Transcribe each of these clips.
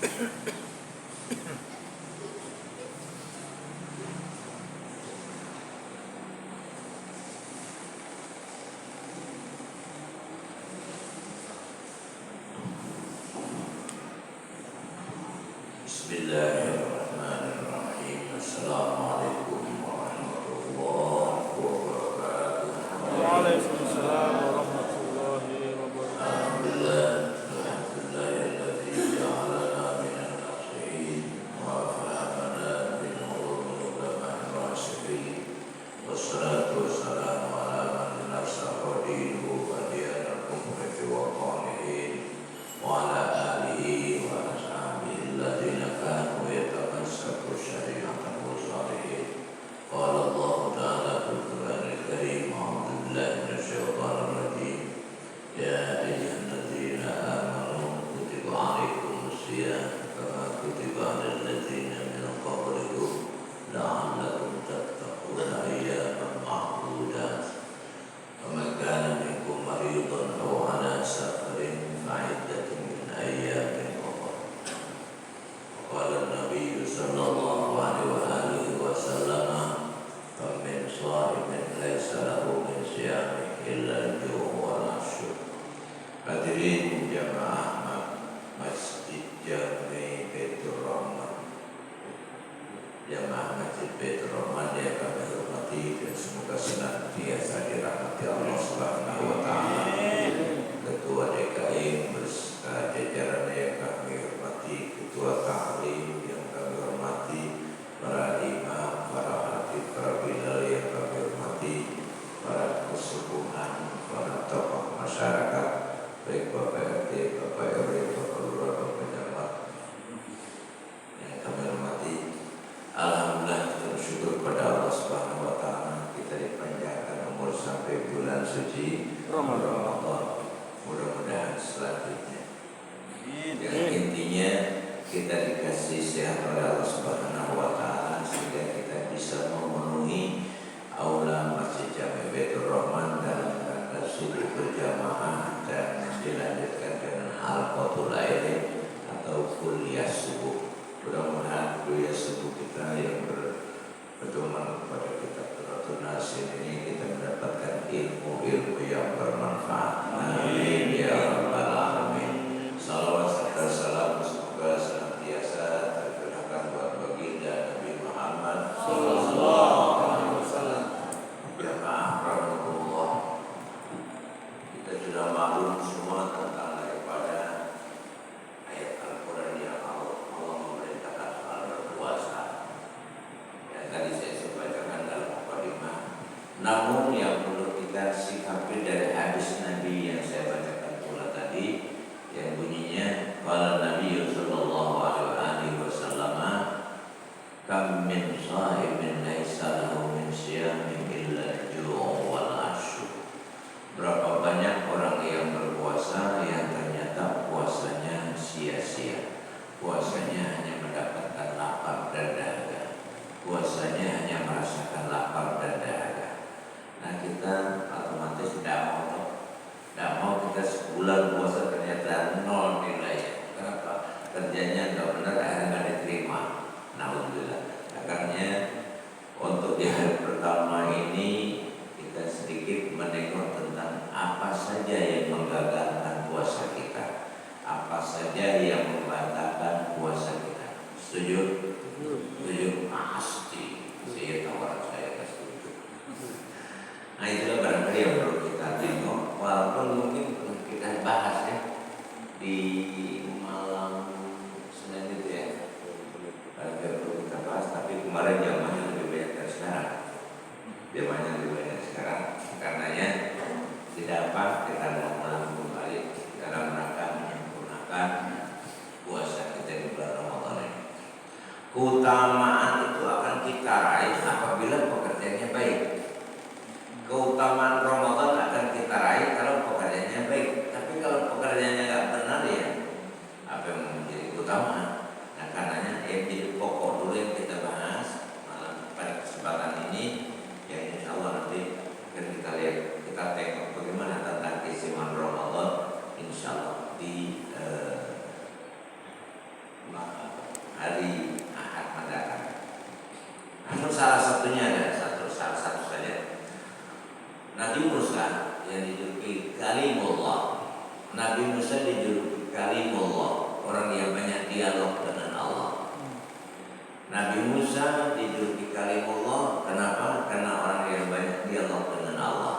Bismillahirrahmanirrahim. Assalamualaikum warahmatullahi wabarakatuh. Waalaikumsalam warahmatullahi wabarakatuh. Alhamdulillahilladzi ja'alana minal nasihin wa fahmana bil ulumil rasyidin. Wassalatu wassalamu ala man nasara dinu wa diyana kumrati wa qanihin wa ala alihi wa ashabihi alladzina kanu yatamassaku syari'atan wa salihin. Qala Allah ta'ala fil Qur'anil Karim, a'udzu billahi minasyaitonir rajim. Ya ayyuhalladzina amanu kutiba 'alaikumus shiyam kama kutiba 'alal ladzina min qablikum la'allakum tattaquna ayyaman ma'dudat. Faman kana minkum maridan aw 'ala safarin fa'iddatun min ayyamin ukhra. Qala an-nabiy sallallahu alaihi wasallam, kam min sha'imin laysa lahu min siyamihi illa al-ju' wal 'ashyu. Hadirin jamaah Masjid Jami Baitur Rahman, jamaah Masjid Baitur Rahman yang kami hormati dan semoga senantiasa dirahmati Allah Subhanahu wa taala. Ketua DKI beserta jajaran yang kami hormati, Ketua Ta'lim yang kami hormati, para imam, para hatib, para bilal yang kami hormati, para kesepuhan, para tokoh masyarakat, baik Bapak RT, Bapak RW, Bapak Lurah, Bapak Camat yang kami hormati. Alhamdulillah, kita bersyukur kepada Allah Subhanahu wa taala, kita dipanjangkan umur sampai bulan suci Ramadan. Mudah-mudahan selanjutnya. Yang intinya kita dikasih sehat oleh Allah Subhanahu wa taala sehingga kita bisa memenuhi aula Masjid Jami Baitur Rahman dalam rangka subuh berjamaah dan dilanjutkan dengan halaqatul ilm atau kuliah subuh. Mudah-mudahan kuliah subuh kita yang berpedoman kepada kitab Qiraatun Nasin ini kita mendapatkan ilmu yang bermanfaat. Amin ya rabbal alamin. Salawat serta salam semoga senantiasa tercurahkan buat baginda Nabi Muhammad sallallahu alaihi wasallam. Jamaah rahmatullah, kita sudah maklum semua tentang daripada ayat Al-Quran yang Allah memerintahkan soal berpuasa. Yang tadi saya bacakan dalam mukadimah. Namun yang perlu kita sikapi dari hadis Nabi yang saya bacakan pula tadi, yang bunyinya qala Nabi sallallahu alaihi wasallam, kam min sha'imin laisa lahu min siyami illa al-ju' wal 'ashyu. Berapa banyak orang yang berpuasa yang ternyata puasanya sia-sia. Puasanya hanya mendapatkan lapar dan dahaga. Puasanya hanya merasakan lapar dan dahaga. Nah, kita otomatis tidak mau kita sebulan puasa ternyata nol nilai. Kenapa? Kerjanya nggak benar, akhirnya nggak diterima. Alhamdulillah. Makanya untuk di hari pertama ini kita sedikit menengok tentang apa saja yang menggagalkan puasa kita, apa saja yang membatalkan puasa kita. Setuju? Setuju? Pasti. Saya tawaran saya setuju. Nah, itulah barangkali yang perlu kita tengok. Walaupun mungkin kita bahas ya di malam Senin itu ya, barangkali perlu kita bahas. Tapi kemarin jamaahnya lebih banyak dari sekarang. Jamaahnya lebih banyak sekarang. Karenanya tidak apa kita mengulang kembali dalam rangka menyempurnakan puasa kita di bulan Ramadan ini. Keutamaan itu akan kita raih apabila pekerjaannya baik. Keutamaan Ramadan akan kita raih kalau pekerjaannya baik. Tapi kalau pekerjaannya nggak benar ya, apa yang menjadi keutamaan? Nah, karenanya yang jadi pokok dulu yang kita bahas malam pada kesempatan ini, yang insya Allah nanti akan kita lihat, kita tengok bagaimana tentang keistimewaan Ramadan insya Allah di hari Ahad mendatang. Namun salah satunya ada salah satu saja. Nabi Musa yang dijuluki Kalimullah. Nabi Musa dijuluki Kalimullah, orang yang banyak dialog dengan Allah. Nabi Musa dijuluki Kalimullah, kenapa? Karena orang yang banyak dialog dengan Allah.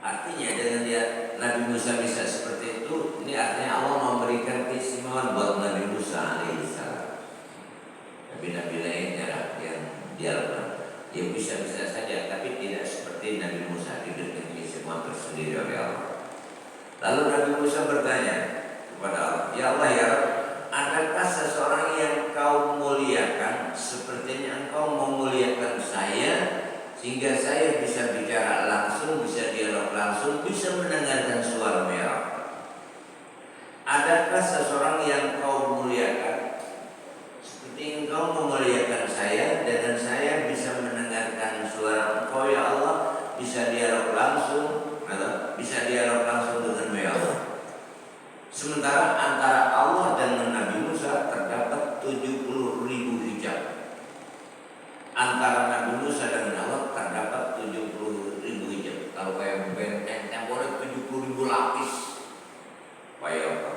Artinya dengan dia Nabi Musa bisa seperti itu, ini artinya Allah memberikan keistimewaan buat Nabi Musa alaihissalam. Nabi-nabi lainnya yang dialog, ya bisa-bisa saja, tapi tidak seperti Nabi Musa, diberikan keistimewaan tersendiri oleh Allah. Lalu Nabi Musa bertanya kepada Allah, ya Allah ya Rabb, adakah seseorang yang kau muliakan sepertinya engkau memuliakan saya, sehingga saya bisa bicara langsung, bisa dialog langsung, bisa mendengarkan suara merah? Adakah seseorang yang kau muliakan seperti engkau memuliakan saya, dengan saya bisa mendengarkan suara engkau ya Allah, bisa dialog langsung, atau bisa dialog langsung dengan Allah? Sementara antara Allah dan Nabi Musa terdapat 70.000 hijab. Antara Nabi Musa dan Allah terdapat 70.000 hijab. Kalau kayak benteng temboknya 70.000 lapis. Kayak apa?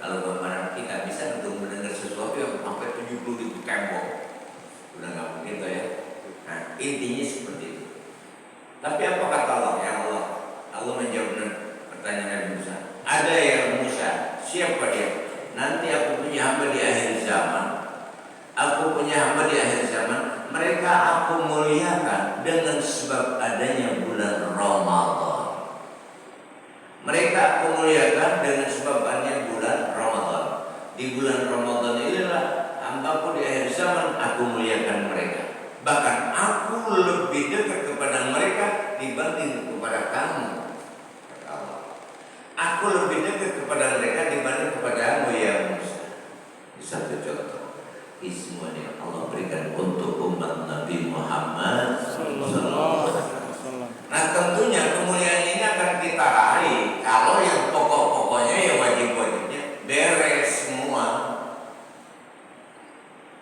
Kalau gambaran kita bisa untuk mendengar sesuatu yang sampai 70.000 tembok. Udah nggak mungkin tuh ya. Nah, intinya seperti itu. Tapi apa kata Allah? Ya Allah, Allah menjawab pertanyaan Nabi Musa. Ada yang Musa, siapa dia? Nanti aku punya hamba di akhir zaman. Aku punya hamba di akhir zaman. Mereka aku muliakan dengan sebab adanya bulan Ramadan. Mereka aku muliakan dengan sebab adanya bulan Ramadan. Di bulan Ramadan inilah hambaku di akhir zaman, aku muliakan mereka. Bahkan aku lebih dekat kepada mereka dibanding kepada kamu. Aku lebih dekat kepada mereka dibanding kepadamu ya Musa. Di satu contoh, semuanya Allah berikan untuk umat Nabi Muhammad Sallallahu Alaihi Wasallam. Nah tentunya kemuliaan ini akan kita raih kalau yang pokok-pokoknya, yang wajib-wajibnya beres semua.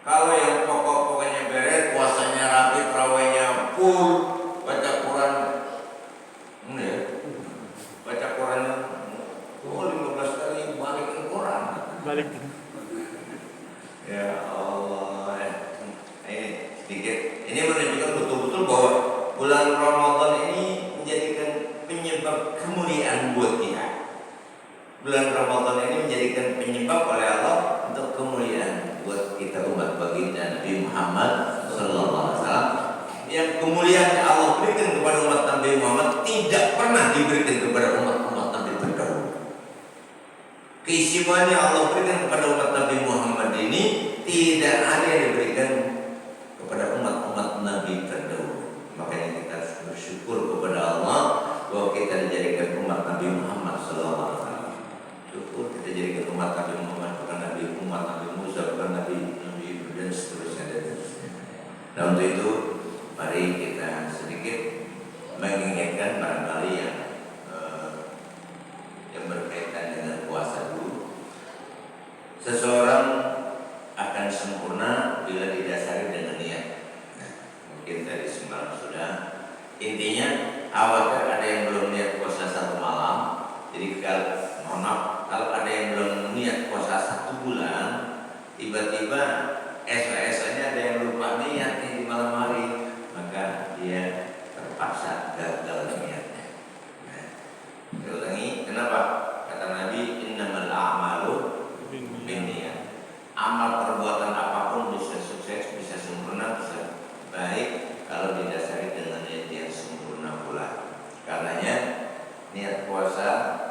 Kalau yang pokok-pokoknya beres, puasanya rapi, terawihnya full, baca Quran, baca Quran 15 kali balikin Quran. Balik. Ya Allah. Ini sedikit. Ini menunjukkan betul-betul bahwa bulan Ramadan ini menjadikan penyebab kemuliaan buat kita. Bulan Ramadan ini menjadikan penyebab oleh Allah untuk kemuliaan buat kita umat baginda Nabi Muhammad Sallallahu Alaihi Wasallam. Yang kemuliaan Allah berikan kepada umat Nabi Muhammad tidak pernah diberikan kepada umat-umat Nabi terdahulu. Keistimewaan yang Allah berikan kepada umat Nabi Muhammad ini tidak ada yang diberikan kepada umat-umat Nabi terdahulu. Makanya kita harus bersyukur kepada Allah bahwa kita dijadikan umat Nabi Muhammad Sallallahu Alaihi Wasallam. Syukur kita dijadikan umat Nabi Muhammad, bukan umat Nabi Musa, bukan Nabi Ibrahim dan seterusnya dan seterusnya. Nah untuk itu mari kita sedikit mengingatkan barangkali yang berkaitan dengan puasa dulu. Seseorang akan sempurna bila didasari dengan niat. Nah, mungkin tadi semalam sudah. Intinya khawatir ada yang belum niat puasa 1 malam. Jadi kalau ada yang belum niat puasa 1 bulan, tiba-tiba esok-esoknya ada yang lupa niat di malam hari, maka dia terpaksa gagal niatnya. Nah, saya ulangi, kenapa? Kata Nabi, innamal a'malu binniyat. Amal perbuatan apapun bisa sukses, bisa sempurna, bisa baik kalau didasari dengan niat yang sempurna pula. Karenanya niat puasa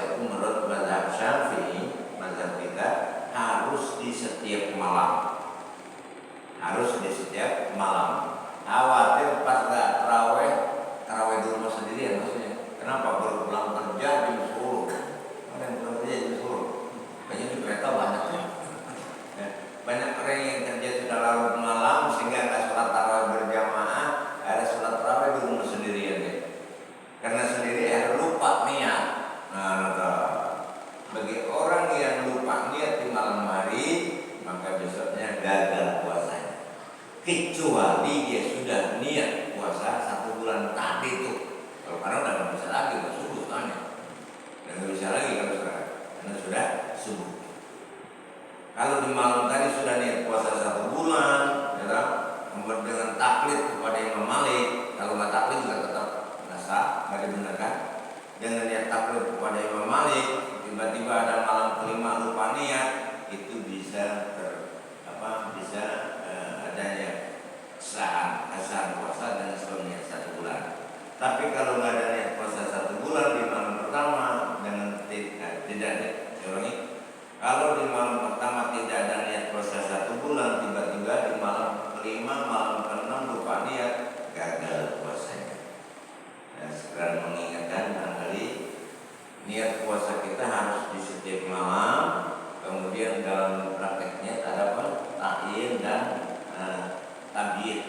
itu menurut mazhab Syafi'i, mazhab kita, harus di setiap malam. Harus di setiap malam. Khawatir pas gak terawih di rumah sendiri ya maksudnya. Kenapa? Baru pulang kerja jam 10. Ada yang pulang kerja jam 10. Kayaknya di kereta banyak ya. Banyak orang yang kerja sudah larut malam sehingga nggak sholat tarawih berjamaah, ada sholat tarawih di rumah sendirian ya. Karena sendiri lupa niat. Nah, bagi orang yang lupa niat di malam hari, sudah niat puasa 1 bulan tadi itu, kalau karena udah nggak bisa lagi, udah subuh soalnya, udah nggak bisa lagi kalau sekarang, karena sudah subuh. Kalau di malam tadi sudah niat puasa 1 bulan, ya kan? Dengan taklid kepada Imam Malik, kalau nggak taklid juga tetap nggak sah, nggak dibenarkan. Dengan niat taklid kepada Imam Malik, tiba-tiba ada malam kelima lupa niat, itu bisa bisa adanya kesahan puasa dengan sebelum niat 1 bulan. Tapi kalau nggak ada niat puasa 1 bulan di malam pertama dengan tidak kalau di malam pertama tidak ada niat puasa 1 bulan, tiba-tiba di malam kelima, malam keenam lupa niat, gagal puasanya. Dan sekarang mengingatkan barangkali niat puasa kita harus di setiap malam. Kemudian dalam prakteknya ada apa? Ta'yin dan tabyid.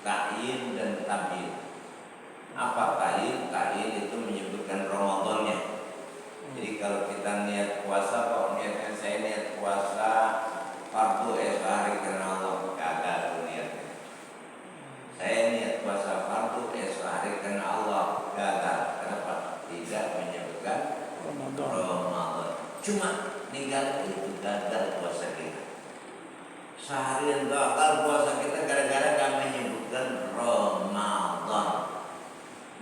Ta'yin dan tabyid. Apa ta'yin? Ta'yin itu menyebutkan Ramadannya. Jadi kalau kita niat puasa, kok niatnya saya niat puasa fardu hari karena Allah, gagal niatnya. Saya niat puasa fardu hari karena Allah, gagal. Kenapa? Tidak menyebutkan Ramadan. Cuma ninggalin itu gagal puasa kita. Seharian gagal puasa kita gara-gara gak menyebutkan Ramadan.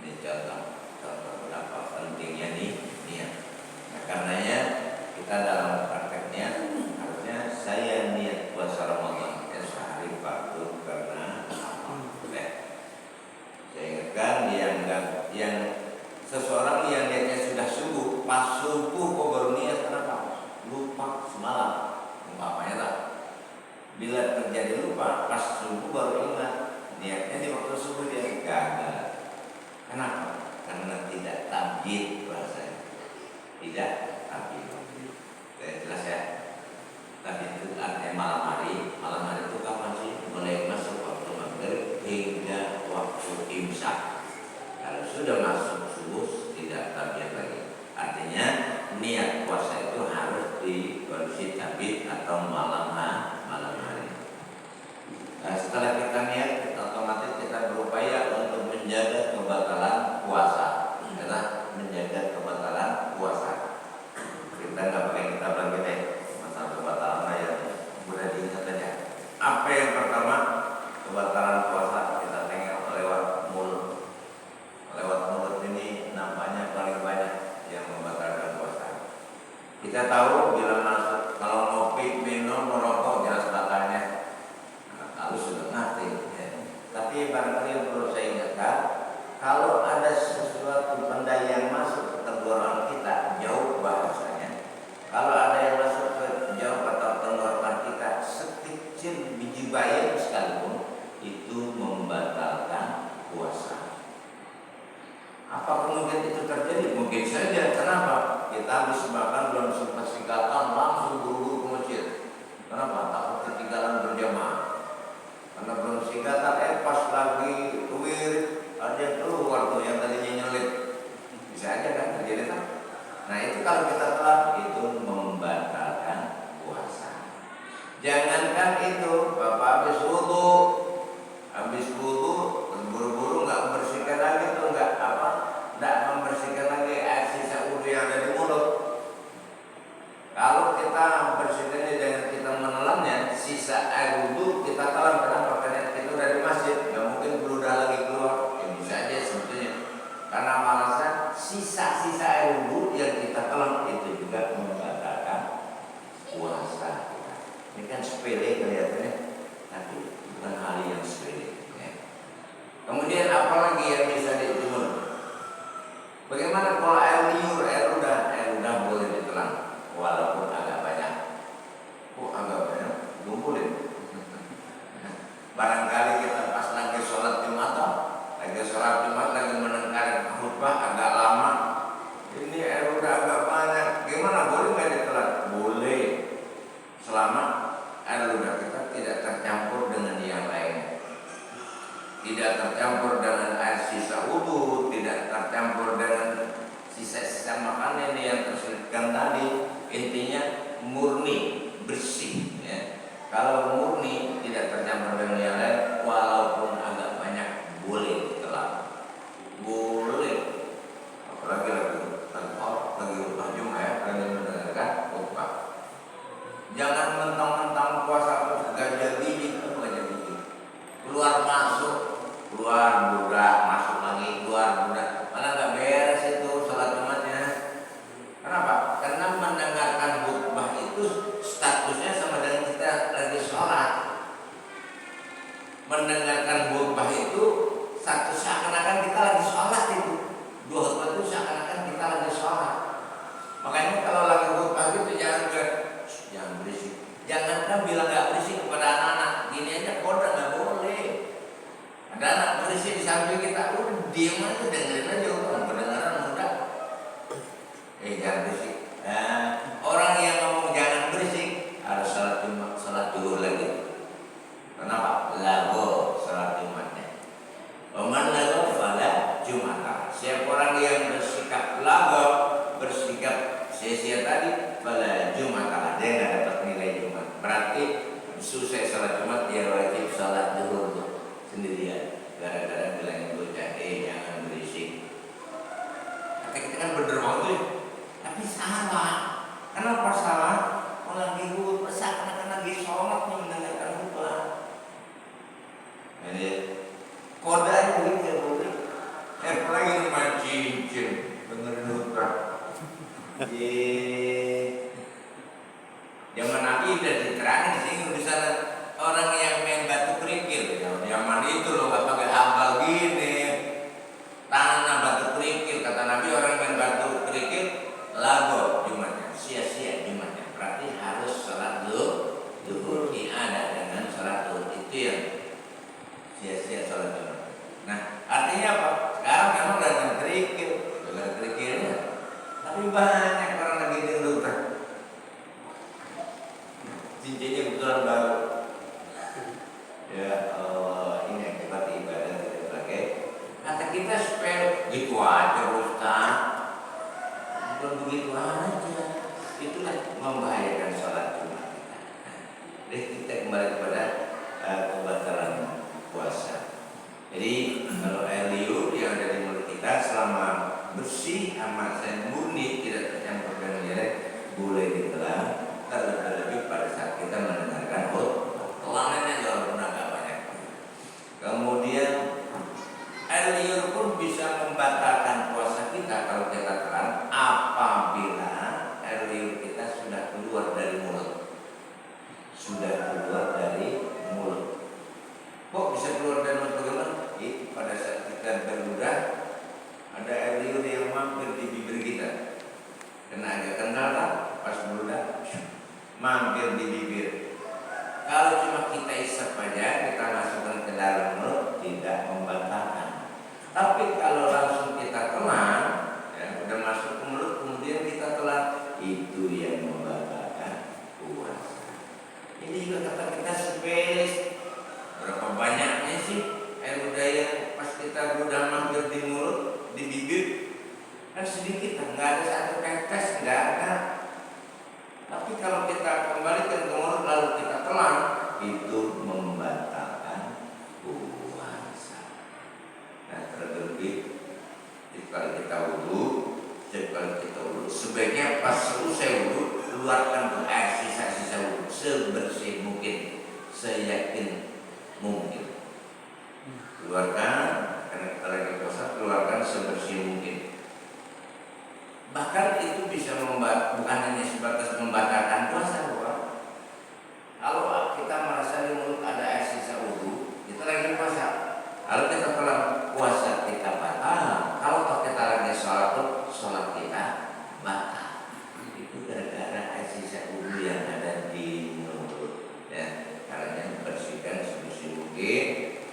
Ini contoh berapa pentingnya nih niat. Nah, karenanya kita dalam prakteknya harusnya saya niat puasa Ramadan sehari fardu karena apa? Saya ingatkan yang seseorang yang niatnya sudah subuh, pas subuh kok baru niat, kenapa? Lupa semalam, umpamanya lah. Bila terjadi lupa, pas subuh baru ingat, niatnya di waktu subuh dia gagal. Kenapa? Karena tidak tabyid bahasanya. Tidak tabyid. Jelas ya? Tabyid itu artinya malam hari. Malam hari itu kapan sih? Mulai masuk waktu maghrib hingga waktu imsak. Kalau sudah masuk subuh tidak tabyid lagi. Artinya niat puasa itu harus di kondisi tabyid atau malam hari. Nah, setelah kita niat, otomatis kita berupaya untuk menjaga kebatalan puasa. Adalah menjaga kebatalan puasa. Kita nggak pakai kitab lagi deh masalah kebatalan yang mudah diingat aja. Apa yang pertama? Kebatalan puasa kita tengok lewat mulut. Lewat mulut ini nampaknya paling banyak yang membatalkan puasa. Kita tahu bila masuk kalau ngopi, minum, merokok jelas batalnya. Harus sudah ngerti. Ya. Tapi barangkali yang perlu saya ingatkan, kalau ada sesuatu benda yang masuk ke tenggorokan kita jauh bahasanya. Kalau ada yang masuk ke jauh atau tenggorokan kita sekecil biji bayam sekalipun, itu membatalkan puasa. Apa kemungkinan itu terjadi? Mungkin saja. Kenapa? Kita habis makan belum sempat singkatan langsung buru-buru ke masjid. Kenapa? Takut ketinggalan berjamaah. Karena belum singkatan, pas lagi wirid ada yang keluar tuh yang tadinya nyelip. Bisa aja kan terjadi kan? Nah itu kalau kita telat itu membatalkan puasa. Jangankan itu, Bapak habis wudhu buru-buru nggak membersihkan lagi tuh nggak membersihkan lagi air sisa wudhu yang ada di mulut. Kalau kita bersihkannya dengan kita menelannya, sisa air wudhu kita telan, kenapa? Karena kita udah di masjid, nggak mungkin beludah lagi keluar. Ya bisa aja sebetulnya. Karena malasnya sisa-sisa air wudhu yang kita telan itu juga membatalkan puasa kita. Ini kan sepele kelihatannya, tapi bukan hal yang sepele. Ya. Kemudian apalagi yang bisa dijemur? Bagaimana kalau air liur, air udah boleh ditelan? Walaupun agak banyak. Agak banyak, gumpulin. Barangkali kita pas lagi sholat Jumat, lagi mendengar khutbah agak lama. Ini air udah agak banyak. Gimana? Boleh nggak ditelan? Boleh. Selama air ludah kita tidak tercampur dengan yang lain. Tidak tercampur dengan air sisa wudhu, tidak tercampur dengan sisa-sisa makanan yang terselipkan tadi. Intinya murni, bersih. Ya. Kalau murni tidak tercampur dengan yang lain, walaupun agak banyak mentang-mentang puasa terus gajah gigi, gajah gigi. Keluar masuk, keluar budak, masuk lagi, keluar budak. Malah nggak beres itu sholat Jumatnya. Kenapa? Karena mendengarkan khutbah itu statusnya sama dengan kita lagi sholat. Mendengarkan khutbah itu satu seakan-akan kita lagi sholat itu. Dua khutbah itu seakan-akan kita lagi sholat. Makanya kalau lagi khutbah itu jangan berisik. Jangankan bilang nggak berisik kepada anak-anak, gini aja kode nggak boleh. Ada anak berisik di samping kita, udah diam aja, dengerin aja orang kedengaran muda. Jangan berisik. Nah, orang yang ngomong jangan berisik harus salat zuhur lagi. Kenapa? Lago salat Jumatnya. Oman lago pada Jumat. Siapa orang yang bersikap lago, bersikap sia-sia tadi pada Jumat, dia nggak dapat nilai Jumat. Berarti selesai salat Jumat dia wajib salat zuhur sendirian. Gara-gara bilang bocah jangan berisik. Kita kan bener banget, tapi salah. Kenapa salah? Orang ibu seakan-akan lagi sholat mendengarkan khutbah. Jadi kode aja begitu ya boleh. Apalagi rumah cincin dengerin khutbah. Zaman Nabi udah diterangin di sini bisa orang yang main batu kerikil. Zaman itu loh nggak pakai hambal gini, tanah batu kerikil. Kata Nabi orang main batu kerikil lago Jumatnya, sia-sia Jumatnya. Berarti harus sholat zuhur. Ada dengan sholat zuhur itu yang sia-sia sholat Jumat. Nah artinya apa? Sekarang memang dengan kerikil, dengan kerikilnya. Tapi banyak orang lagi dilupa. Cincinnya kebetulan baru. Ya ini akibat ibadah tidak pakai. Kata kita supaya gitu aja Ustaz. Bukan begitu aja. Itulah membahayakan sholat Jumat kita. Jadi kita kembali kepada pembatalan puasa. Jadi kalau air liur yang ada di mulut kita selama bersih, amat dan murni, tidak tercampur dengan jelek, boleh ditelan. Terlebih pada saat kita mendengarkan khutbah, telanannya jauh agak banyak. Kemudian air liur pun bisa membatalkan puasa kita kalau kita telan apabila air liur kita sudah keluar dari mulut. Sudah keluar dari mulut. Kok bisa keluar dari mulut bagaimana? Pada saat kita berludah ada air liur yang mampir di bibir kita. Kena agak kental lah pas berludah, mampir di bibir. Kalau cuma kita isap aja, kita masukkan ke dalam mulut, tidak membatalkan. Tapi kalau langsung kita telan, ya, udah masuk ke mulut, kemudian kita telan, itu yang membatalkan puasa. Ini juga kata kita sepele. Berapa banyaknya sih air ludah yang pas kita udah mampir di mulut, di bibir, kan sedikit, nggak ada satu tetes, nggak ada. Tapi kalau kita kembalikan ke mulut lalu kita telan, itu membatalkan puasa. Nah terlebih kalau kita wudhu, sebaiknya pas selesai wudhu keluarkan tuh air sisa-sisa wudhu sebersih mungkin, seyakin mungkin. Keluarkan, karena kita lagi puasa, keluarkan sebersih mungkin. Bahkan itu bisa bukan hanya sebatas membatalkan puasa, Bapak. Kalau kita merasa di mulut ada air sisa wudhu, kita lagi puasa. Lalu kita telah puasa kita batal. Kalau kita lagi sholat kita batal. Itu gara-gara air sisa wudhu yang ada di mulut. Ya, caranya bersihkan sebersih mungkin.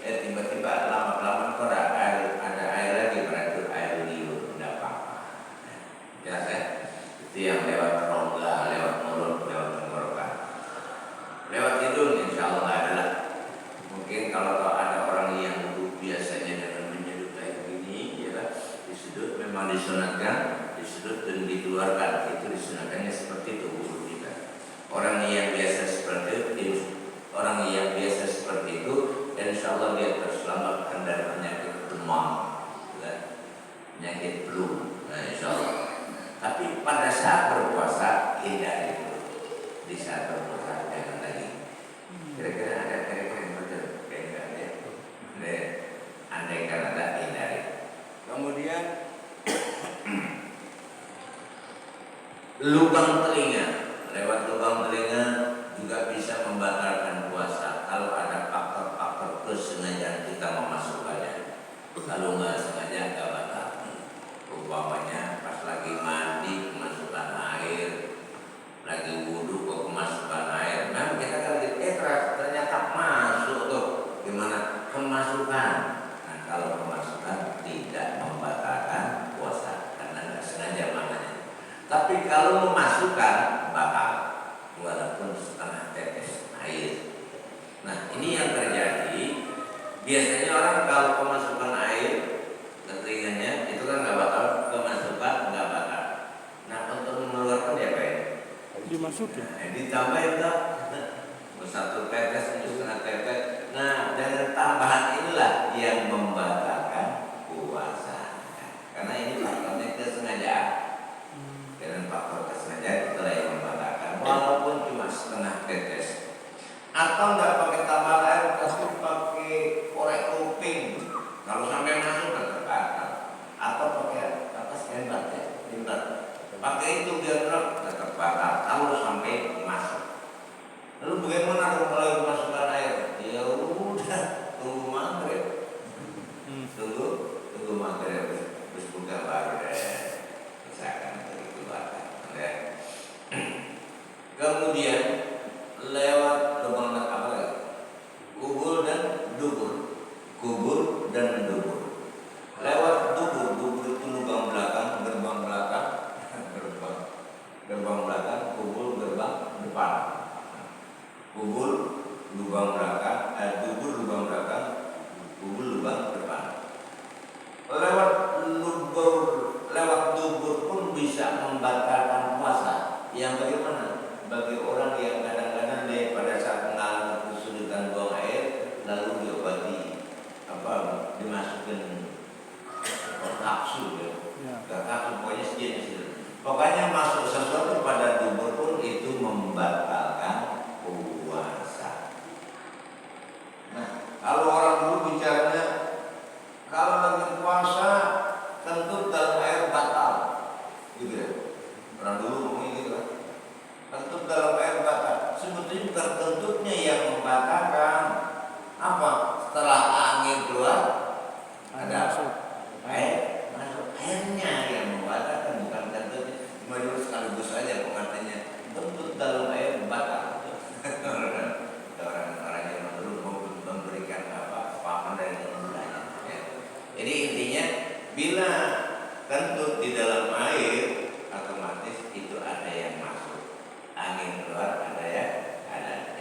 Tiba-tiba lama-lama kok ada air lagi, berarti air liur, tidak apa-apa. Jelas ya? Itu yang lewat rongga, lewat mulut, lewat Kira-kira ada kira-kira yang betul? Kayaknya ada. Nah, andaikan ada hindari. Kemudian lubang telinga, lewat lubang telinga juga bisa membatalkan puasa kalau ada faktor-faktor kesengajaan kita memasukkannya. Kalau nggak sengaja nggak batal. Umpamanya pas lagi mandi kemasukan air, lagi wudhu kok kemasukan air. Nah kita kan ternyata masuk tuh, gimana kemasukan? Nah kalau kemasukan tidak membatalkan puasa karena nggak sengaja makanya. Tapi kalau memasukkan batal walaupun setengah tetes air. Nah ini yang terjadi. Biasanya orang kalau kemasukan air ke telinganya itu kan nggak bakal kemasukan nggak bakal. Nah untuk mengeluarkan ya Pak, Dimasukin. nah, ditambahin tak? Satu tetes itu setengah tetes. Nah dengan tambahan inilah yang membatalkan puasa. Karena ini faktornya kesengajaan. Dengan faktor kesengajaan itulah yang membatalkan walaupun cuma setengah tetes. Atau nggak pakai tambahan air tapi pakai korek kuping. Kalau sampai masuk tetap batal. Atau pakai apa standar ya, standar. Pakai itu biar tetap batal kalau sampai masuk. Lalu bagaimana kalau masukkan air? Ya udah tunggu maghrib. Tunggu maghrib terus buka baru deh. Misalkan begitu batal. Kemudian lewat lubang apa lagi? Kubur dan dubur. Kubur dan dubur. Lewat dubur itu lubang belakang, gerbang belakang, gerbang belakang, kubur gerbang depan. Kubur lubang belakang, dubur lubang belakang, kubur lubang depan. Lewat dubur pun bisa membatalkan puasa. Yang bagaimana? Bagi orang yang kadang-kadang dia pada saat mengalami kesulitan buang air lalu diobati dimasukin kapsul ya. Kapsul pokoknya sejenis. Pokoknya masuk sesuatu pada dubur pun itu membatalkan puasa. Nah, kalau orang dulu bicaranya kalau lagi puasa kentut dalam air batal, gitu ya. Orang dulu ngomongnya gitu kan. Kentut dalam air batal. Sebetulnya bukan kentutnya yang membatalkan. Apa? Setelah angin keluar ada air masuk. Airnya yang membatalkan bukan kentutnya. Cuma dulu sekaligus saja pengertiannya. Kentut dalam air batal. Orang-orang yang dulu memberikan pahaman dari mulanya. Ya. Jadi intinya bila kentut di dalam air otomatis itu ada yang masuk. Angin keluar ada air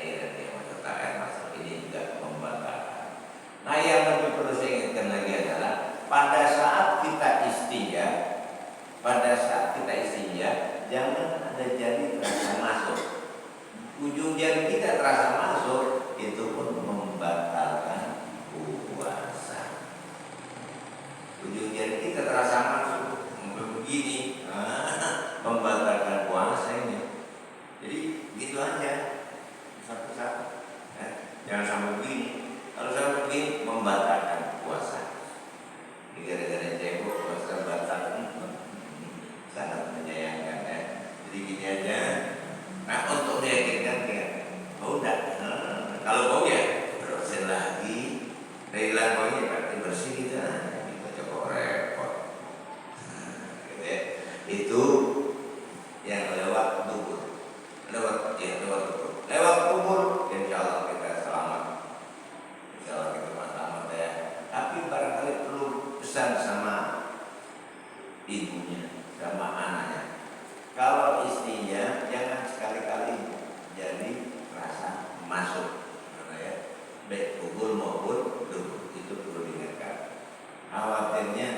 yang masuk, air masuk, ini juga membatalkan. Nah yang lebih perlu saya ingatkan lagi adalah pada saat kita istinja jangan ada jari terasa masuk. Ujung jari kita terasa masuk itu pun membatalkan puasa. Ujung jari kita terasa masuk begini membatalkan puasa ini. Jadi gitu aja satu-satu ya. Jangan sampai begini. Kalau sampai begini membatalkan puasa. Gara-gara cebok puasa batal. Sangat menyayangkan ya. Jadi gini aja. Nah untuk meyakinkan ya udah. Kalau mau ya berusaha lagi. Dari langkahnya berarti bersih gitu. Kita coba repot. Gitu ya. Itu yang lewat dubur. Lewat kubur. Lewat kubur, insya Allah kita selamat. Insya Allah kita selamat ya. Tapi barangkali perlu pesan sama ibunya, sama anaknya. Kalau istrinya jangan sekali-kali jadi rasa masuk, ya. Baik kubur maupun dubur itu perlu diingatkan. Khawatirnya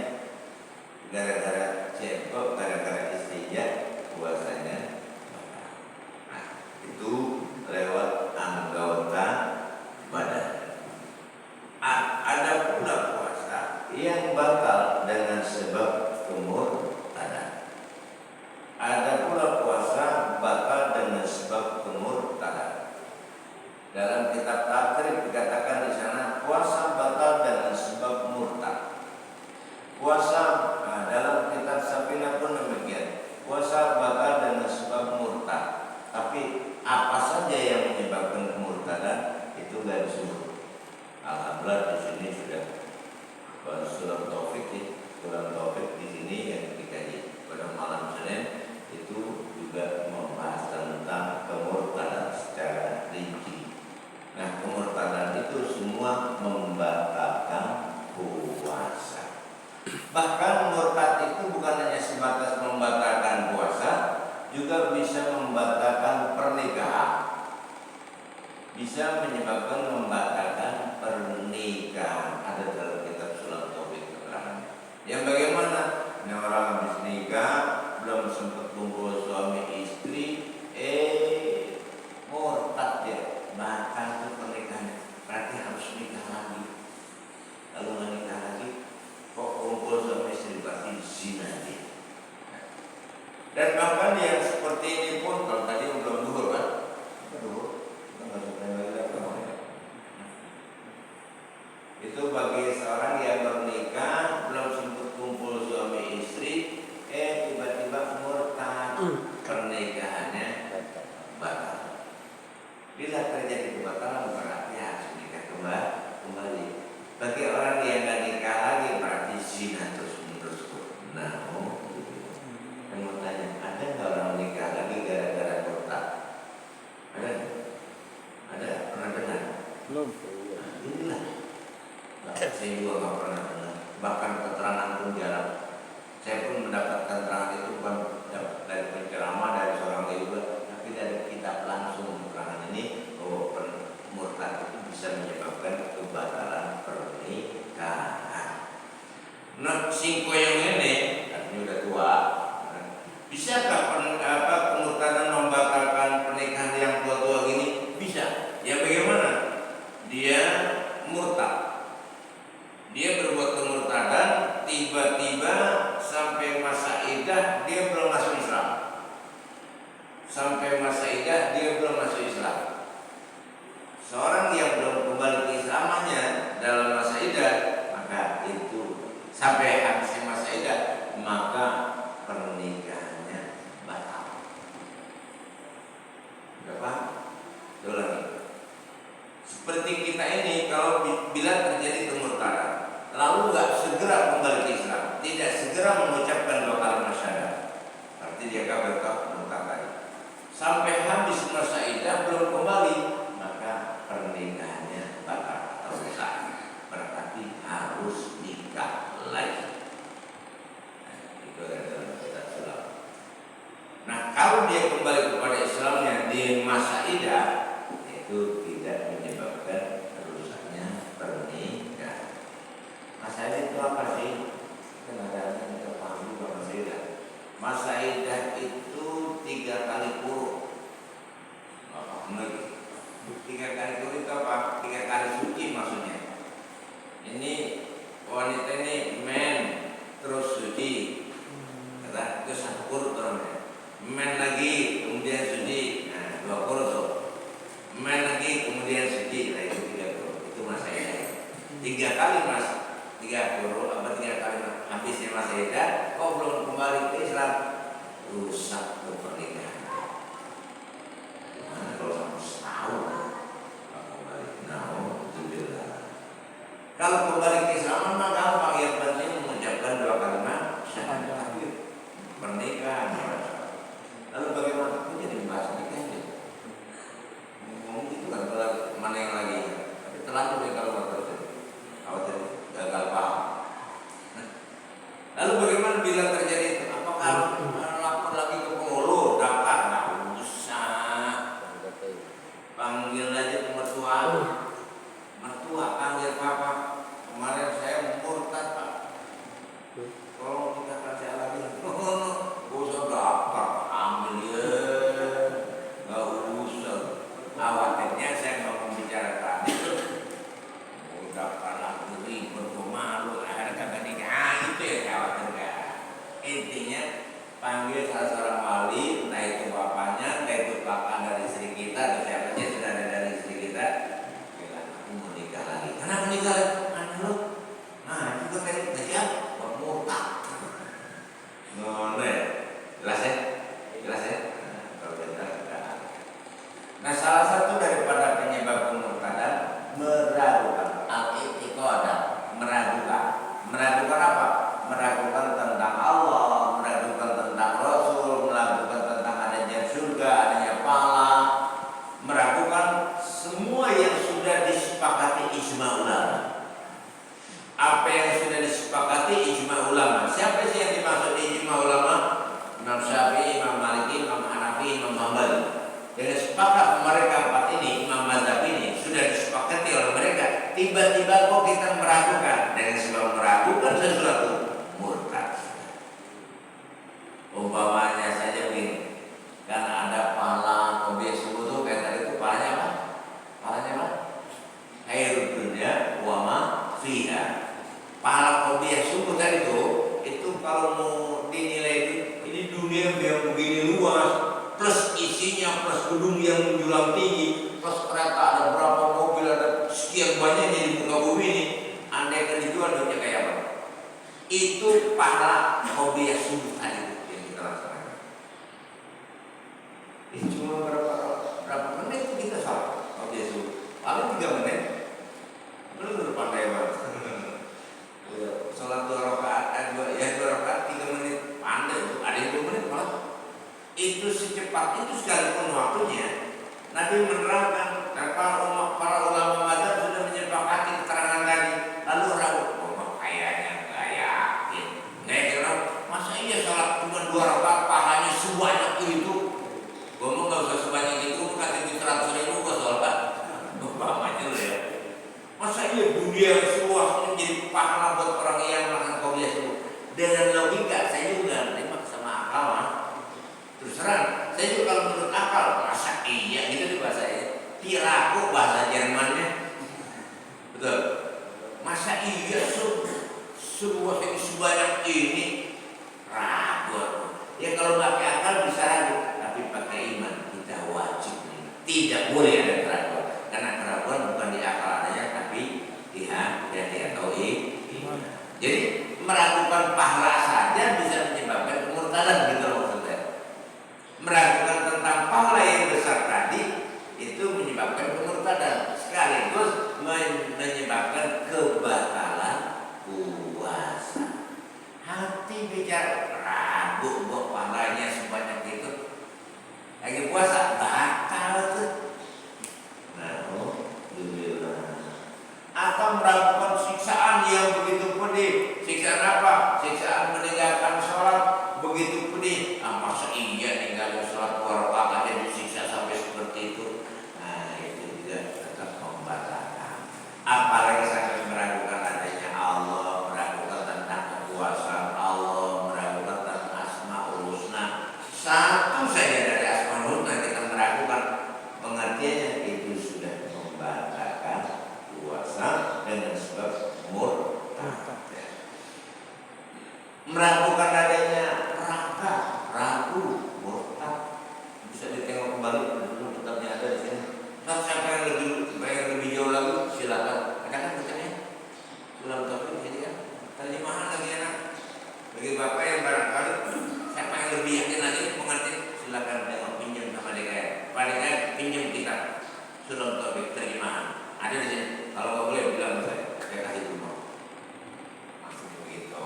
gara-gara cebok, gara-gara istrinya puasanya. Itu lewat anggota badan. Ada pula puasa yang batal dengan sebab kemurtadan. Ada pula puasa batal dengan sebab kemurtadan. Dalam kitab Takrib dikatakan di sana puasa batal dengan sebab murtad. Puasa dalam kitab Safinah pun demikian. Puasa batal dengan sebab murtad. Tapi apa saja yang menyebabkan kemurtadan itu nggak disebut. Alhamdulillah di sini sudah Sulam Taufik di sini yang dikaji pada malam Senin itu juga membahas tentang kemurtadan secara rinci. Nah, kemurtadan itu semua membatalkan puasa. Bahkan murtad itu bukan hanya sebatas membatalkan puasa, juga bisa membatalkan pernikahan. Bisa menyebabkan membatalkan pernikahan. Ada dalam kitab Sulam Taufik keterangannya. Yang bagaimana? Ini orang habis nikah, belum sempat kumpul suami istri, murtad dia. Batal itu pernikahannya. Berarti harus nikah lagi. Kalau nggak nikah lagi, kok kumpul suami istri berarti zina dia. Dan bahkan yang seperti ini pun, kalau tadi belum duhur kan? Duhur. Itu bagi seorang yang bernikah belum sempat kumpul suami istri, tiba-tiba murtad, pernikahannya batal. Bila terjadi kebatalan berarti harus nikah kembali. Bagi orang yang nggak nikah lagi berarti zina terus menerus. Nah, yang mau tanya, ada nggak orang nikah lagi gara-gara murtad? Ada? Ada? Pernah dengar? Belum. Inilah. Saya juga nggak pernah dengar. Bahkan keterangan pun jarang. Saya pun mendapatkan keterangan itu bukan dari penceramah dari seorang juga, tapi dari kitab langsung keterangan ini bahwa murtad itu bisa menyebabkan kebatalan pernikahan. Nah, singko yang ini artinya udah tua. Bisakah kemurtadan membatalkan pernikahan yang tua-tua gini? Bisa. Ya bagaimana? Dia murtad. Dia berbuat kemurtadan, tiba-tiba sampai masa iddah dia belum masuk Islam. Sampai masa iddah dia belum masuk Islam. Seorang yang belum kembali ke Islamannya dalam masa iddah, maka itu sampai habisnya masa iddah, maka pernikahannya batal. Berapa? Ulangi. Seperti kita ini, kalau bila terjadi kemurtadan, lalu nggak segera kembali ke Islam, tidak segera mengucapkan dua kalimat syahadat, arti dia kafir murtad tadi. Sampai habis masa iddah belum kembali, maka pernikahannya batal atau sah. Berarti harus nikah lagi. Nah, itu adalah kita Islam. Nah, kalau dia kembali kepada Islamnya di masa iddah, itu tidak menyebabkan rusaknya pernikahan. Masa iddah itu apa sih? Kenapa kita paham juga masa iddah? Masa iddah itu 3 kali kurung. Apa lagi? 3 kali kurung itu apa? 3 kali suci maksudnya. Ini wanita ini men terus suci, kata itu 1 kurung namanya. Men lagi kemudian suci, nah 2 kurung tuh. Men lagi kemudian suci, nah itu 3 kurung. Itu masa iddah. 3 kali mas. 3 kurung apa 3 kali habisnya masa iddah, kok belum kembali ke Islam, rusak pernikahan. Mana kalau kamu setahun kembali, kalau kembali ke Islam maka gampang, yang penting mengucapkan 2 kalimat syahadat, pernikahan. Lalu bagaimana? Itu jadi bahas nikahnya. Ngomong itu kan mana yang lagi, tapi terlanjur ya kalau terus khawatir gagal paham. Lalu bagaimana bila terjadi itu? Apakah lapor lagi ke penghulu, daftar? Nggak usah. Panggil aja ke mertua. Mertua panggil papa. Kemarin saya murtad pak. Tolong nikahkan saya lagi. Gak usah daftar, ambil ya. Gak usah. Khawatirnya saya nggak membicarakan itu. Mau daftar lagi ribet, malu. Kata nikah itu ya khawatirkan. Intinya panggil salah seorang wali, entah itu bapaknya, entah itu kakak dari istri kita, atau siapa saja sudah ada dari istri kita, meragukan semua yang sudah disepakati ijma ulama. Apa yang sudah disepakati ijma ulama? Siapa sih yang dimaksud ijma ulama? Imam Syafi'i, Imam Maliki, Imam Hanafi, Imam Hambali. Dengan sepakat mereka empat ini, Imam Mazhab ini sudah disepakati oleh mereka. Tiba-tiba kok kita meragukan? Dengan sebab meragukan sesuatu murtad. Umpamanya saja begini, karena ada pahala objek subuh itu kayak tadi itu pahalanya apa? Pahalanya apa? Khairud dunya wa ma fiha. Pahala objek subuh tadi itu kalau mau dinilai ini dunia yang begini luas, plus isinya, plus gedung yang menjulang tinggi, plus kereta ada berapa mobil, ada sekian banyaknya di muka bumi ini. Andai kan dijual dunia kayak apa? Itu pahala objek subuh tadi yang kita laksanakan. Cuma berapa menit kita salah objek subuh? Paling 3 menit. Belum pandai banget. Sholat 2 rakaat, 2 rakaat 3 menit pandai. Ada yang 2 menit malah. Itu secepat itu sekalipun waktunya. Nabi menerangkan, para ulama mazhab sudah menyepakati keterangan tadi. Lalu ragu, kayaknya nggak yakin. Nggak yakin, masa iya sholat cuma 2 rakaat pahalanya sebanyak itu? Gue mau nggak usah sebanyak itu, kasih 100.000 gue sholat. Umpamanya loh ya. Masa iya dunia seluas menjadi pahala buat orang yang makan qobliyah itu? Dengan logika saya juga terima sama akal mah. Terus terang, saya juga kalau menurut akal masa iya gitu di bahasa ini. Tiraku bahasa Jermannya, betul. Masa iya seluas ini sebanyak ini? Ragu. Ya kalau pakai akal bisa ragu, tapi pakai iman kita wajib. Tidak boleh ada keraguan, karena keraguan bukan di akal adanya, tapi di hati atau iman. Jadi meragukan pahala saja bisa menyebabkan kemurtadan gitu loh maksudnya. Meragukan tentang pahala yang besar tadi itu menyebabkan kemurtadan, sekaligus menyebabkan kebatalan puasa. Hati bicara ragu kok pahalanya sebanyak itu, lagi puasa batal tuh. Atau meragukan siksaan yang begitu pedih. Siksaan apa? Siksaan meninggalkan sholat begitu pedih. Masa iya ninggalin sholat 2 rakaat aja disiksa sampai seperti itu? Nah itu juga tetap membatalkan. Apalagi sampai meragukan adanya Allah, meragukan tentang kekuasaan Allah, meragukan tentang Asmaul Husna. Satu saja dari Asmaul Husna kita meragukan pengertiannya, itu sudah membatalkan puasa dengan sebab murtad. Meragukan adanya neraka, ragu, murtad. Bisa ditengok kembali dulu kitabnya ada di sini. Kalau siapa yang lebih jauh lagi silakan. Ada kan bacanya? Sulam Taufik di sini kan. Terjemahan lagi enak. Bagi bapak yang barangkali siapa yang lebih yakin lagi pengertian, silakan tengok, pinjam sama DKR. Pak DKR pinjam kita Sulam Taufik terjemahan. Ada di sini. Kalau nggak boleh bilang saya kasih rumah. Maksud begitu.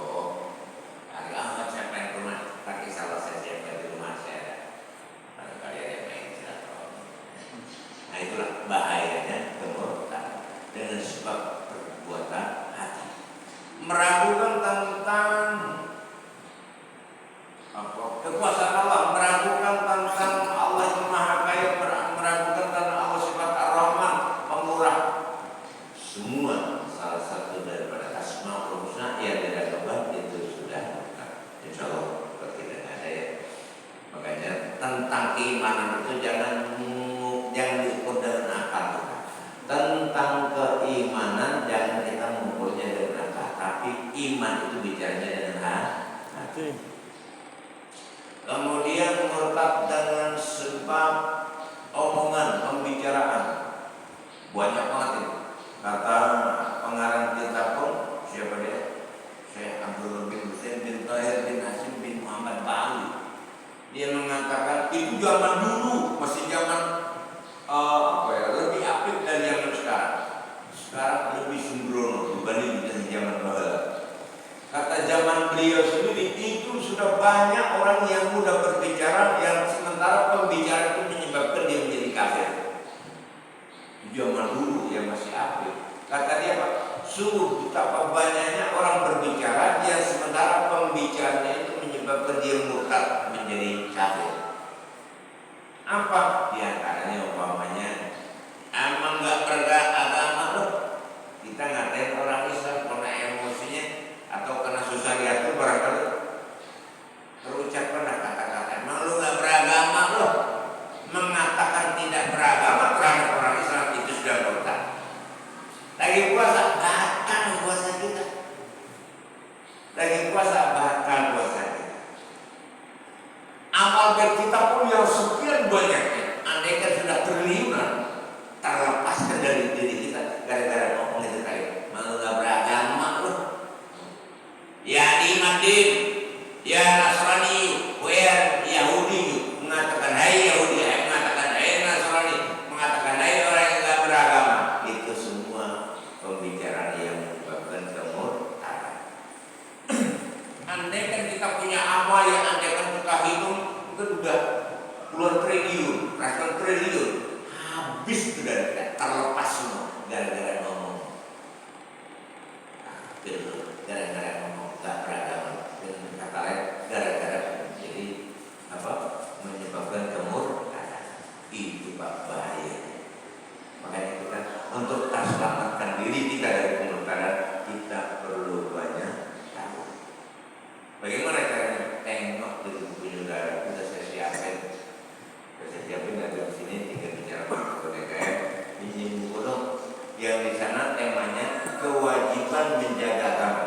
Agak siapa yang rumah? Pakai salah saya siapa di rumah saya. Barangkali ada yang main silaturahmi. Nah itulah bahayanya kemurtadan dengan sebab perbuatan hati. Meragukan tentang kekuasaan Allah, meragukan tentang Allah yang Maha Kaya, meragukan tentang Allah sifat Ar-Rahman, Pemurah. zaman dulu yang masih aktif. Kata dia apa? Sungguh betapa banyaknya orang berbicara, dia sementara pembicaranya itu menyebabkan dia murtad menjadi kafir. Apa? Di antaranya umpamanya, emang nggak beragama loh. Kita ngatain orang Islam karena emosinya atau karena susah diatur barangkali terucapkan kata-kata, emang lu nggak beragama loh. Mengatakan tidak beragama terhadap orang Islam itu sudah murtad. Lagi puasa, batal puasa kita. Lagi puasa, batal puasa kita. Amal baik kita pun yang sekian banyaknya, andaikan sudah triliunan, terlepaskan dari diri kita gara-gara ngomong itu tadi. Mau nggak beragama loh. Ya imatin, ya Nasrani, ya Yahudi, mengatakan hai Yahudi, mengatakan hai Nasrani, mengatakan hai orang yang nggak beragama. Itu semua pembicaraan yang menyebabkan kemurtadan. Andaikan kita punya amal yang andaikan kita hitung itu sudah puluhan triliun, ratusan triliun, habis sudah terlepas semua gara-gara ngomong. Gara-gara ngomong nggak beragama, dengan kata lain gara-gara jadi apa? Menyebabkan kemurtadan. Itu bahaya. Makanya kita untuk selamatkan diri kita dari kemurtadan, kita perlu banyak tahu. Bagaimana caranya? Tengok di buku saudara, sudah saya siapin. Saya siapin dari sini 3 bicara untuk DKM. Ini buku dong. Yang di sana temanya kewajiban menjaga agama.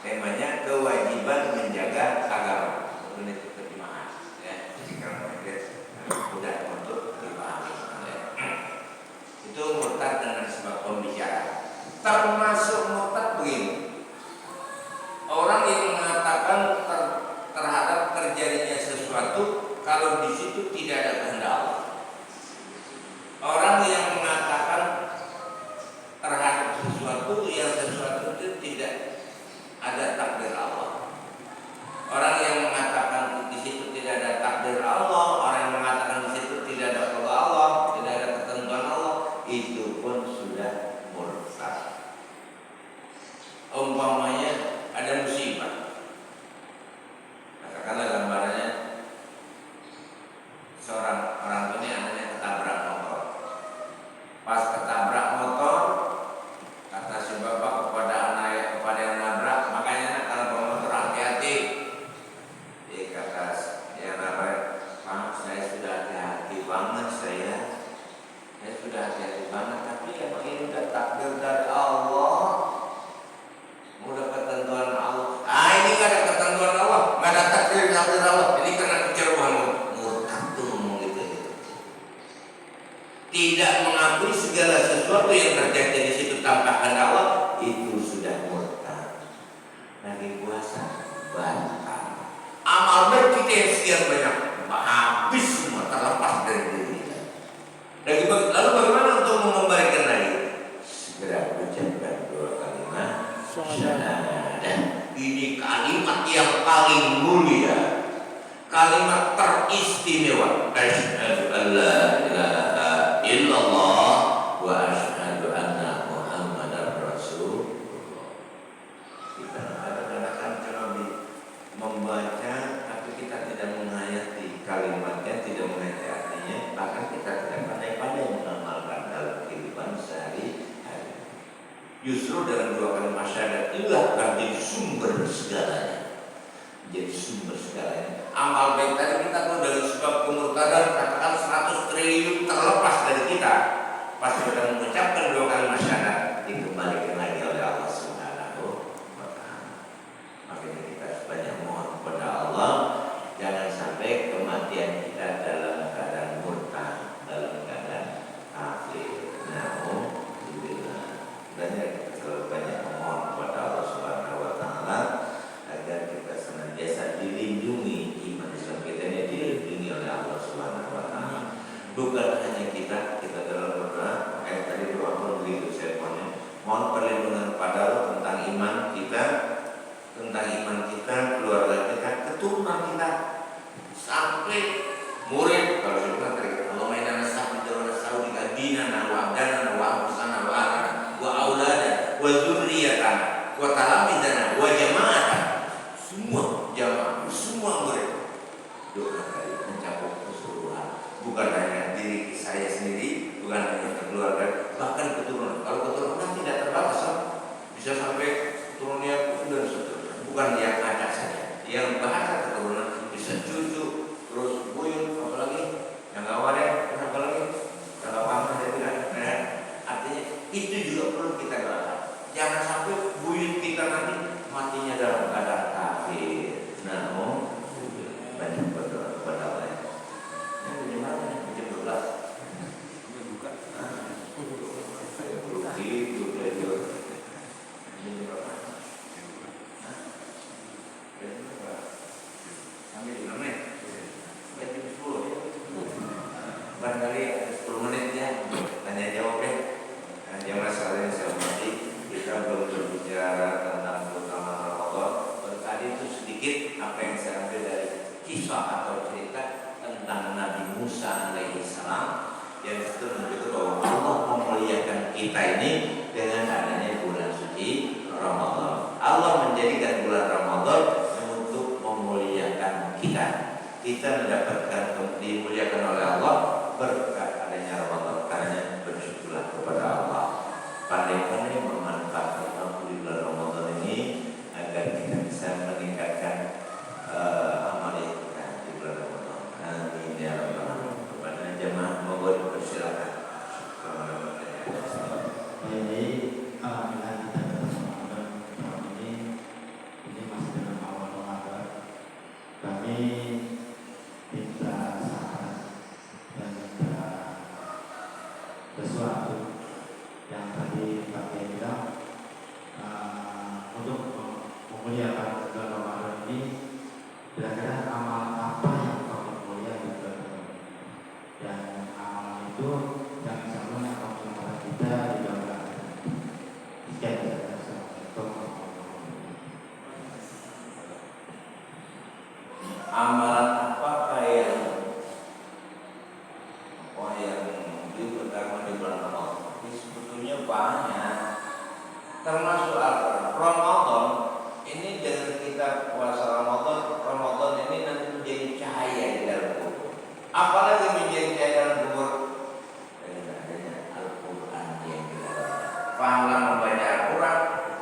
Temanya kewajiban menjaga agama. Ini terjemahan. Ya, sekarang mudah untuk dipahami. Itu murtad dengan sebab pembicaraan. Termasuk murtad begini. Orang yang mengatakan terhadap terjadinya sesuatu kalau di situ tidak ada kehendak Allah. Orang yang mengatakan terhadap sesuatu yang sesuatu itu tidak ada takdir Allah. Orang yang mengatakan di situ tidak ada takdir Allah, orang yang mengatakan di situ tidak ada qada Allah, tidak ada ketentuan Allah, itu pun sudah murtad. Umpamanya ada musibah, katakanlah gambarannya seorang orang tua ini anaknya ketabrak motor. Pas ketabrak motor, kata si bapak kepada yang nabrak, makanya kalau bawa motor hati-hati. Dia kata yang nabrak, Pak, saya sudah hati-hati banget saya sudah hati-hati banget, tapi emang ini udah takdir dari Allah. Mau dapat ketentuan Allah. Ini gak ada ketentuan Allah, gak ada takdir Allah. Ini karena kecerobohan murtad tuh ngomong gitu. Tidak mengakui segala sesuatu yang terjadi di situ tanpa kehendak Allah, itu sudah murtad. Lagi puasa, batal. Amal baik kita yang sekian banyak, habis semua, terlepas dari diri kita. Lalu bagaimana untuk mengembalikan lagi? Segera ucapkan 2 kalimat syahadah. Ini kalimat yang paling mulia, kalimat teristimewa. Asyhadu an la ilaha illallah wa asyhadu anna Muhammadar Rasulullah. Kita kadang-kadang cuma membaca, tapi kita tidak menghayati kalimatnya, tidak menghayati artinya, bahkan kita tidak pandai-pandai mengamalkan dalam kehidupan sehari-hari. Justru dalam 2 kalimat syahadat inilah menjadi sumber segalanya. Jadi sumber segalanya. Amal baik tadi kita tahu dari sebab kemurtadan, katakan 100 triliun terlepas dari kita. Pas kita mengucapkan 2 kalimat syahadat, dikembalikan lagi oleh Allah Subhanahu wa Ta'ala. Makanya kita banyak mohon kepada Allah, jangan sampai kematian kita dalam keadaan murtad, dalam keadaan kafir. Dan kita selalu banyak memohon kepada Allah Subhanahu wa Ta'ala agar kita senantiasa dilindungi, iman Islam kita ini dilindungi oleh Allah Subhanahu wa Ta'ala. Bukan hanya kita dalam berdoa, kayak tadi doa pun begitu saya mohon perlindungan kepada Allah tentang iman kita, keluarga kita, keturunan kita, sampai murid. Kalau saya bilang tadi, Allah mainan sahabat Saudi Kadina wa talamidana wa jama'atan, semua jamaah, semua murid. Doa dari mencakup keseluruhan, bukan hanya diri saya sendiri, bukan hanya keluarga, bahkan keturunan. Kalau keturunan tidak terbatas, bisa sampai keturunannya dan seterusnya. Bukan yang ada saja, yang bahasa keturunan bisa cucu, terus buyut, apalagi yang awalnya, apalagi kalau paman dan tidak. Artinya itu juga perlu kita doakan. Jangan sampai buyut kita nanti matinya dalam keadaan kafir. Namun banyak berdoa kepada Allah. Yang bagaimana? Jam 12. Buka. Begitu beliau. Ini berapa? Sampai 5 menit. Sampai 10. Barangkali 10 menit ya. Tanya jawab ya. Jamaah sekalian saya hormati, kita belum berbicara tentang keutamaan Ramadan. Tadi itu sedikit apa yang saya ambil dari kisah atau cerita tentang Nabi Musa alaihi salam yang itu menunjukkan bahwa Allah memuliakan kita ini dengan adanya bulan suci Ramadan. Allah menjadikan bulan Ramadan untuk memuliakan kita. Kita mendapatkan dimuliakan oleh Allah berkat adanya Ramadan. Karena bersyukurlah kepada Allah. Pandai-pandai memanfaatkan waktu di bulan Ramadan ini agar kita bisa meningkatkan amal kita di bulan Ramadan. Amin ya rabbal alamin. Kepada jemaah mohon persilakan. Jadi alhamdulillah kita bersama tahun ini masih dalam awal Ramadan. Kami minta saran dan minta sesuatu yang tadi Pak Kiai bilang untuk memuliakan bulan Ramadan ini. Kira-kira amal apa yang paling mulia di bulan Ramadan? Dan amal itu yang bisa menyelamatkan kita di dalam akhirat. Sekian saja. Assalamualaikum. Amalan apakah yang diutamakan di bulan Ramadan? Ini sebetulnya banyak, termasuk Ramadan ini. Dengan kita puasa Ramadan ini nanti menjadi cahaya di dalam kubur. Apalagi menjadi cahaya dalam kubur dengan adanya Al-Quran yang kita pahala membaca Al-Quran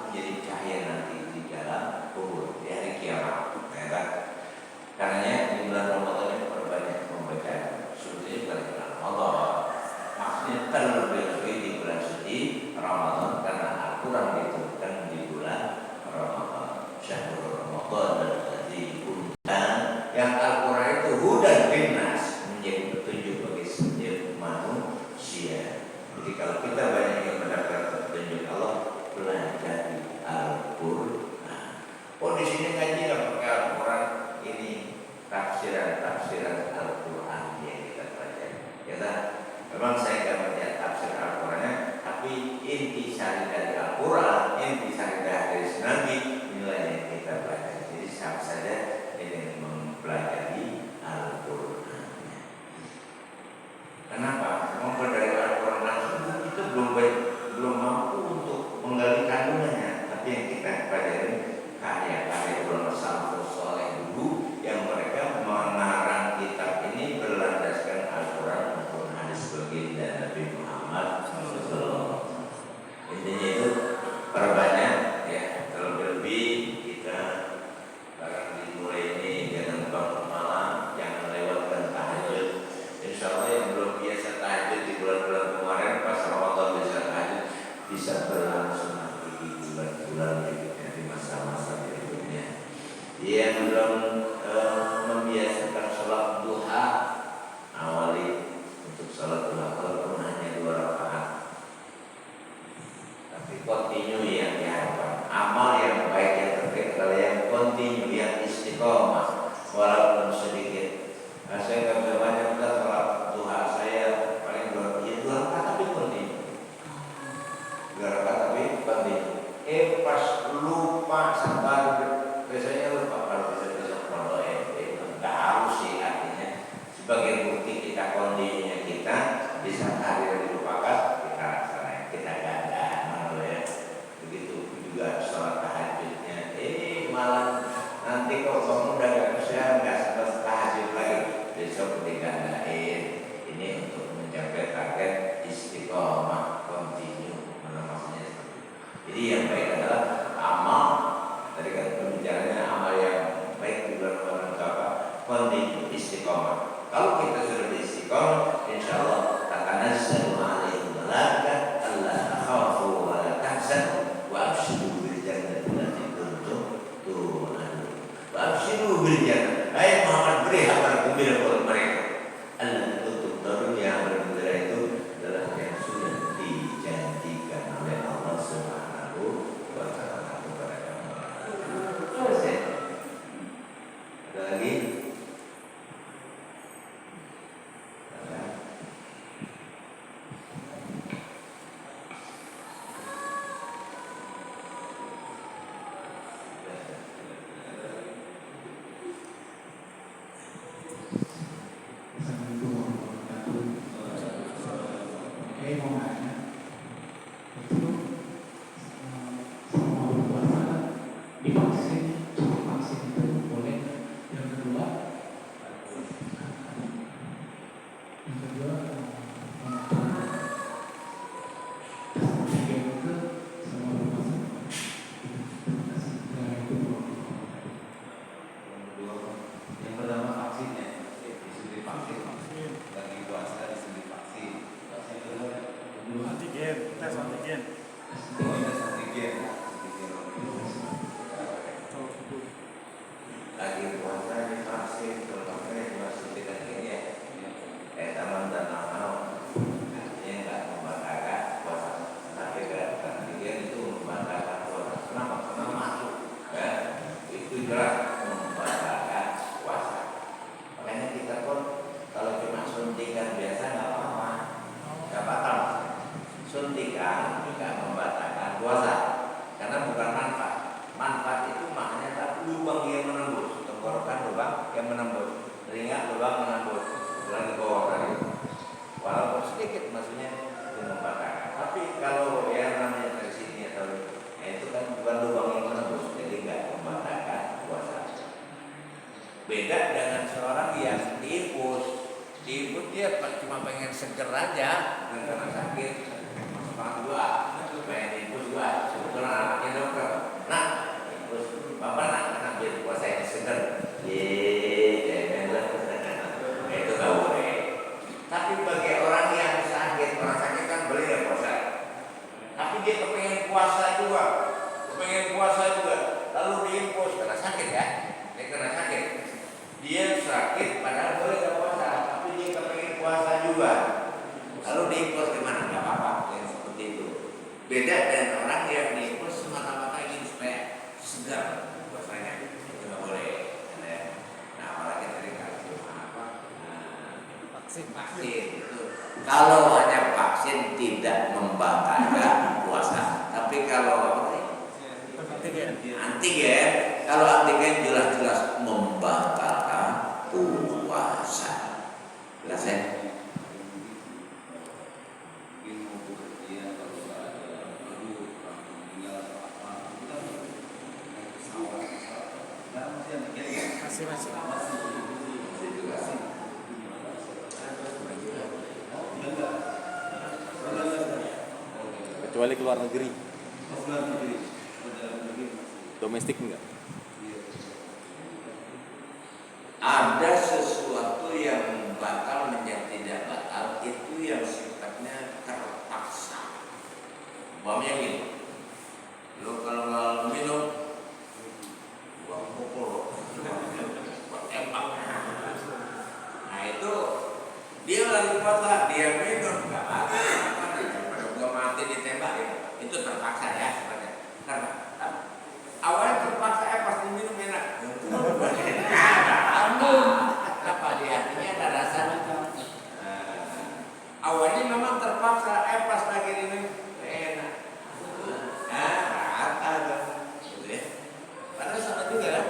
menjadi cahaya nanti di dalam kubur di hari kiamat. Karena di bulan Ramadan ini perbanyak membaca sebetulnya bukan bulan Ramadan, maksudnya terlebih-lebih di bulan suci Ramadan, karena Al-Quran diturunkan di bulan Ramadan. Syahrul Ramadan alladzi unzila, yang Al-Quran itu hudan linnas, menjadi petunjuk bagi setiap manusia. Jadi kalau kita banyak yang mendapatkan petunjuk Allah, belajar Al-Quran. Oh, di sini ngaji nggak pakai Al-Quran, ini tafsiran Al-Quran yang kita pelajari. Ya, memang saya nggak baca tafsir Al-Qurannya, tapi inti sari dari Al-Quran, inti sari dari Nabi, inilah yang kita pelajari. Jadi sama saja ini mempelajari Al-Quran. Kenapa? Mempelajari Al-Quran langsung itu belum mampu untuk menggali kandungannya, tapi yang kita pelajari karya-karya ulama salafus saleh dulu yang mereka mengarang kitab ini berlandaskan Al-Quran maupun hadis baginda Nabi Muhammad hubungannya itu selama berpuasa divaksin, cukup vaksin itu boleh. Yang kedua yang pertama vaksinnya, disuntik vaksin. Bagi puasa disuntik vaksin. Yang kedua Antigen, tes antigen. tes antigen. Lagi puasa divaksin, kalau pakai cuma suntik antigen ya. Taman dan nama, artinya nggak membatalkan puasa. Tapi kalau antigen itu membatalkan puasa. Kenapa? Karena masuk, ya. Itu jelas membatalkan puasa. Makanya kita pun kalau cuma suntikan biasa nggak apa-apa, nggak batal. Suntikan nggak membatalkan puasa, karena bukan manfaat. Manfaat itu maknanya lubang yang menembus, tenggorokan lubang yang menembus, telinga lubang menembus, bulan di bawah tadi. Walaupun sedikit maksudnya itu membatalkan. Tapi kalau yang namanya dari sini atau itu kan bukan lubang yang menembus, jadi nggak membatalkan puasa. Beda dengan seorang yang diinfus dia cuma pengen seger aja, bukan karena sakit. Orang tua pengen diinfus juga, sebetulnya anaknya dokter. Nah, infus bapak anak biar puasa yang seger. Itu nggak boleh. Tapi bagi orang yang sakit, orang sakit kan boleh ya puasa. Tapi dia kepengen puasa juga, lalu diinfus karena sakit ya, dia kena sakit. Dia sakit padahal boleh nggak puasa, tapi dia kepengen puasa juga, lalu diinfus gimana? Nggak apa-apa, yang seperti itu. Beda dengan orang yang diinfus semata-mata ingin supaya segar puasanya, itu nggak boleh. Nah, apalagi tadi kalau apa? Vaksin itu. Kalau hanya vaksin tidak membatalkan puasa, tapi kalau antigen, kalau antigen jelas-jelas membatalkan puasa. Jelas ya? Masih. Kecuali keluar negeri. Domestik enggak? Ada sesuatu yang batal menjadi tidak batal, itu yang sifatnya terpaksa. Umpamanya gini, lo kalau nggak minum, buang pukul, buang tembak. Nah itu dia lagi puasa, dia minum, nggak apa-apa, daripada gua mati ditembak ya. Itu terpaksa ya, karena awalnya terpaksa pas diminum enak. Apa di hatinya ada rasa? Awalnya memang terpaksa, pas lagi diminum enak. Rata gitu ya. Padahal sama juga kan.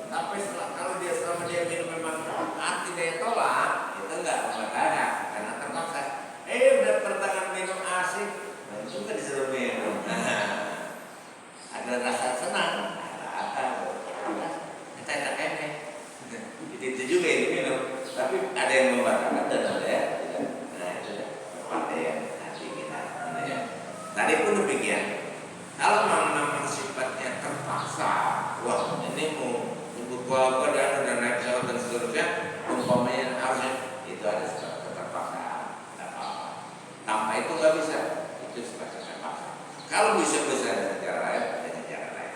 Tapi kalau selama dia minum memang hati dia tolak, itu enggak membatalkan karena terpaksa. Udah pertengahan minum asik, itu kan disuruh minum. Ada rasa senang, kita enak enak. Itu juga yang diminum, tapi ada yang membatalkan dan ada ya. Nah itu partai yang nanti kita. Tadi pun demikian. Kalau memang sifatnya terpaksa, wah ini mau buka dan naik pesawat dan seterusnya, umpamanya harusnya itu ada sifat keterpaksaan, tidak apa-apa. Tanpa itu nggak bisa, itu sifat terpaksa. Kalau bisa dengan cara lain, dengan cara lain.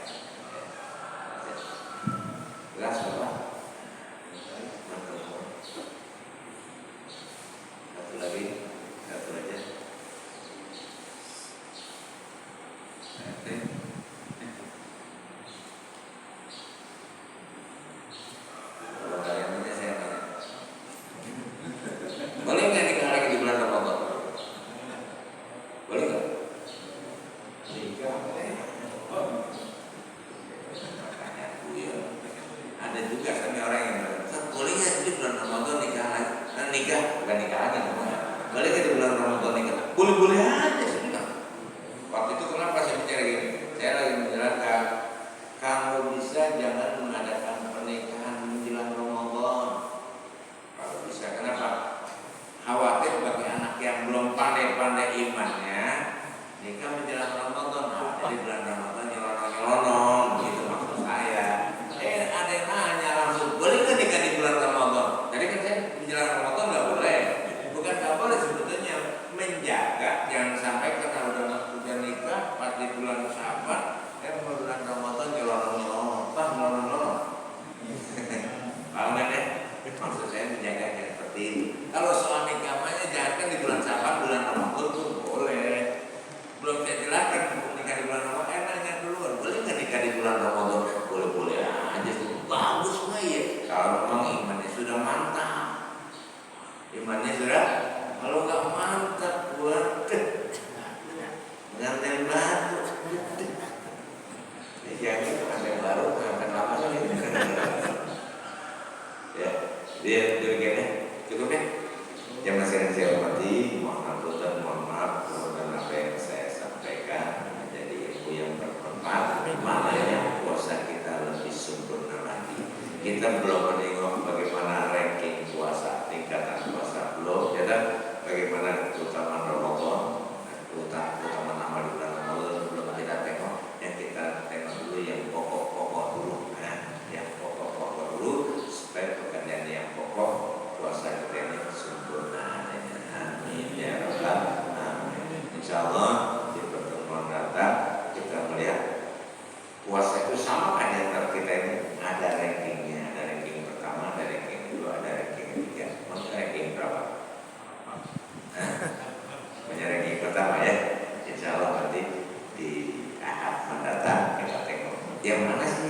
Jelas Bapak? Satu lagi, satu aja. Kalau kalian punya saya tanya, boleh nggak nikah lagi di bulan Ramadan? Boleh nggak? Ada juga kami orang yang bilang, boleh nggak di bulan Ramadan nikah lagi? Nikah bukan nikah lagi namanya. Boleh nggak di bulan Ramadan nikah? Boleh-boleh kita belum menengok bagaimana ranking puasa, tingkatan puasa belum, ya kan? Bagaimana keutamaan Ramadan, keutamaan amal di bulan Ramadan belum kita tengok. Yang kita tengok dulu yang pokok-pokok dulu, yang pokok-pokok dulu supaya pekerjaan yang pokok puasa kita ini sempurna. Amin ya rabbal alamin. Insyaallah di pertemuan datang kita melihat puasa itu sama kan di antara kita ini ada rankingnya, ada ranking pertama, ada ranking kedua, ada ranking ketiga. Maksudnya ranking berapa? Punya ranking pertama ya. Insya Allah nanti di ahad mendatang kita tengok yang mana sih